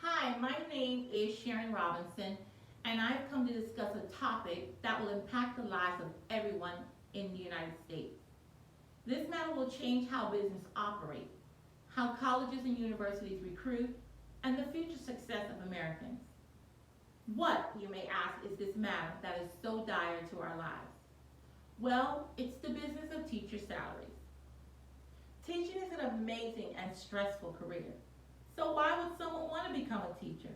Hi, my name is Sharon Robinson, and I've come to discuss a topic that will impact the lives of everyone in the United States. This matter will change how business operates, how colleges and universities recruit, and the future success of Americans. What, you may ask, is this matter that is so dire to our lives? Well, it's the business of teacher salaries. Teaching is an amazing and stressful career. So why would someone want to become a teacher?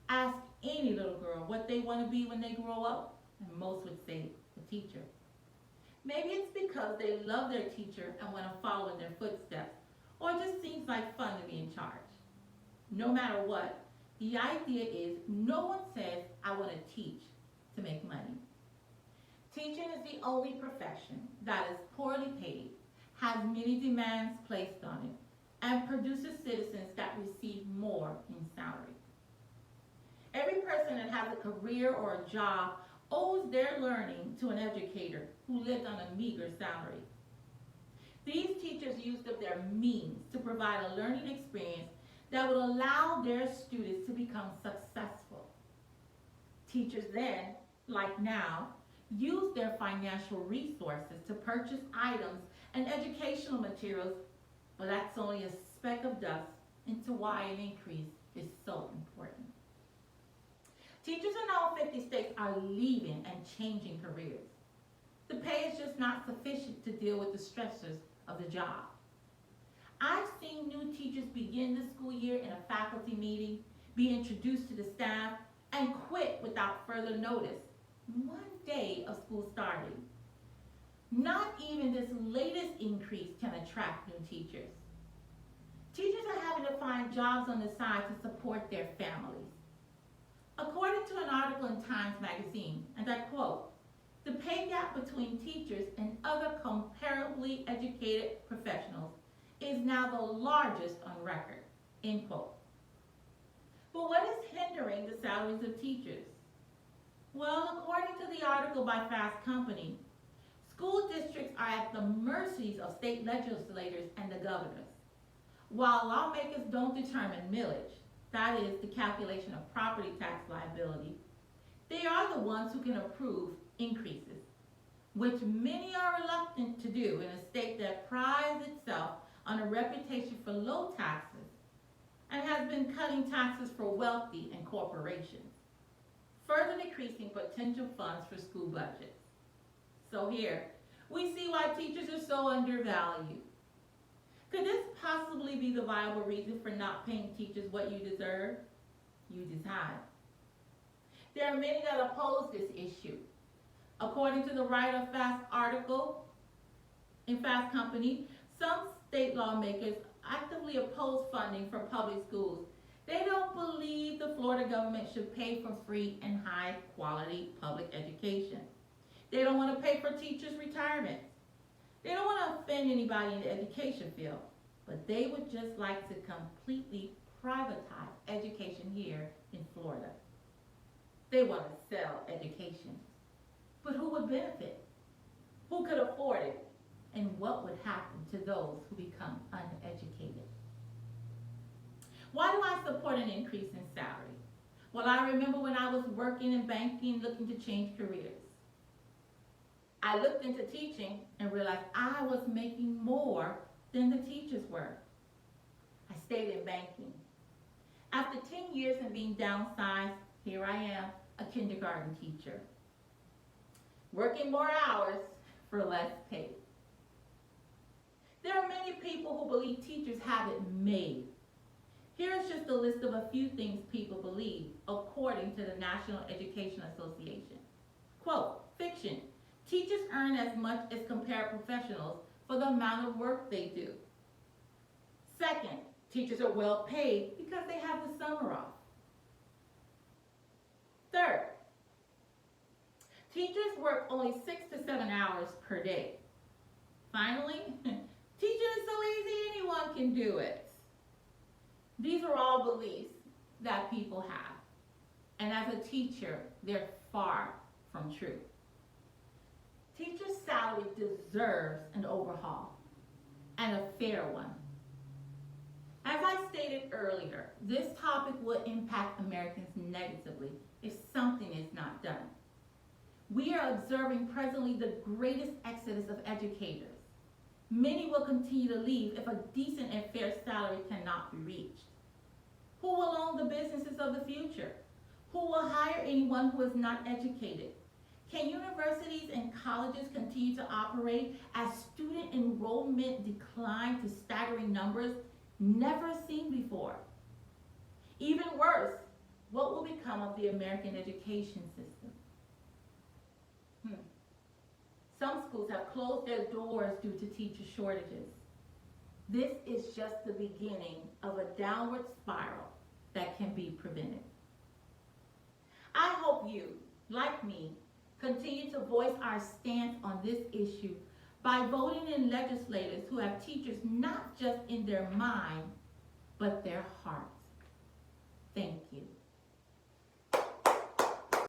Ask any little girl what they want to be when they grow up, and most would say a teacher. Maybe it's because they love their teacher and want to follow in their footsteps, or it just seems like fun to be in charge. No matter what, the idea is no one says, I want to teach to make money. Teaching is the only profession that is poorly paid, has many demands placed on it, and produces citizens that receive more in salary. Every person that has a career or a job owes their learning to an educator who lived on a meager salary. These teachers used up their means to provide a learning experience that would allow their students to become successful. Teachers then, like now, use their financial resources to purchase items and educational materials, but that's only a speck of dust into why an increase is so important. Teachers in all 50 states are leaving and changing careers. The pay is just not sufficient to deal with the stressors of the job. I've seen new teachers begin the school year in a faculty meeting, be introduced to the staff, and quit without further notice, one day of school starting. Not even this latest increase can attract new teachers. Teachers are having to find jobs on the side to support their families. According to an article in Times Magazine, and I quote, the pay gap between teachers and other comparably educated professionals is now the largest on record, end quote. But what is hindering the salaries of teachers? Well, according to the article by Fast Company, school districts are at the mercies of state legislators and the governors. While lawmakers don't determine millage, that is, the calculation of property tax liability, they are the ones who can approve increases, which many are reluctant to do in a state that prides itself on a reputation for low taxes and has been cutting taxes for wealthy and corporations, further decreasing potential funds for school budgets. So here, we see why teachers are so undervalued. Could this possibly be the viable reason for not paying teachers what you deserve? You decide. There are many that oppose this issue. According to the writer of Fast article in Fast Company, some state lawmakers actively oppose funding for public schools. They don't believe the Florida government should pay for free and high quality public education. They don't want to pay for teachers' retirement. They don't want to offend anybody in the education field, but they would just like to completely privatize education here in Florida. They want to sell education. But who would benefit? Who could afford it? And what would happen to those who become uneducated? Why do I support an increase in salary? Well, I remember when I was working in banking looking to change careers. I looked into teaching and realized I was making more than the teachers were. I stayed in banking. After 10 years and being downsized, here I am, a kindergarten teacher, working more hours for less pay. There are many people who believe teachers have it made. Here is just a list of a few things people believe, according to the National Education Association. Quote, fiction. Teachers earn as much as compared professionals for the amount of work they do. Second, teachers are well paid because they have the summer off. Third, teachers work only 6 to 7 hours per day. Finally, teaching is so easy anyone can do it. These are all beliefs that people have. And as a teacher, they're far from true. Teachers' salary deserves an overhaul, and a fair one. As I stated earlier, this topic will impact Americans negatively if something is not done. We are observing presently the greatest exodus of educators. Many will continue to leave if a decent and fair salary cannot be reached. Who will own the businesses of the future? Who will hire anyone who is not educated? Can universities and colleges continue to operate as student enrollment declines to staggering numbers never seen before? Even worse, what will become of the American education system? Some schools have closed their doors due to teacher shortages. This is just the beginning of a downward spiral that can be prevented. I hope you, like me, continue to voice our stance on this issue by voting in legislators who have teachers not just in their mind, but their hearts. Thank you.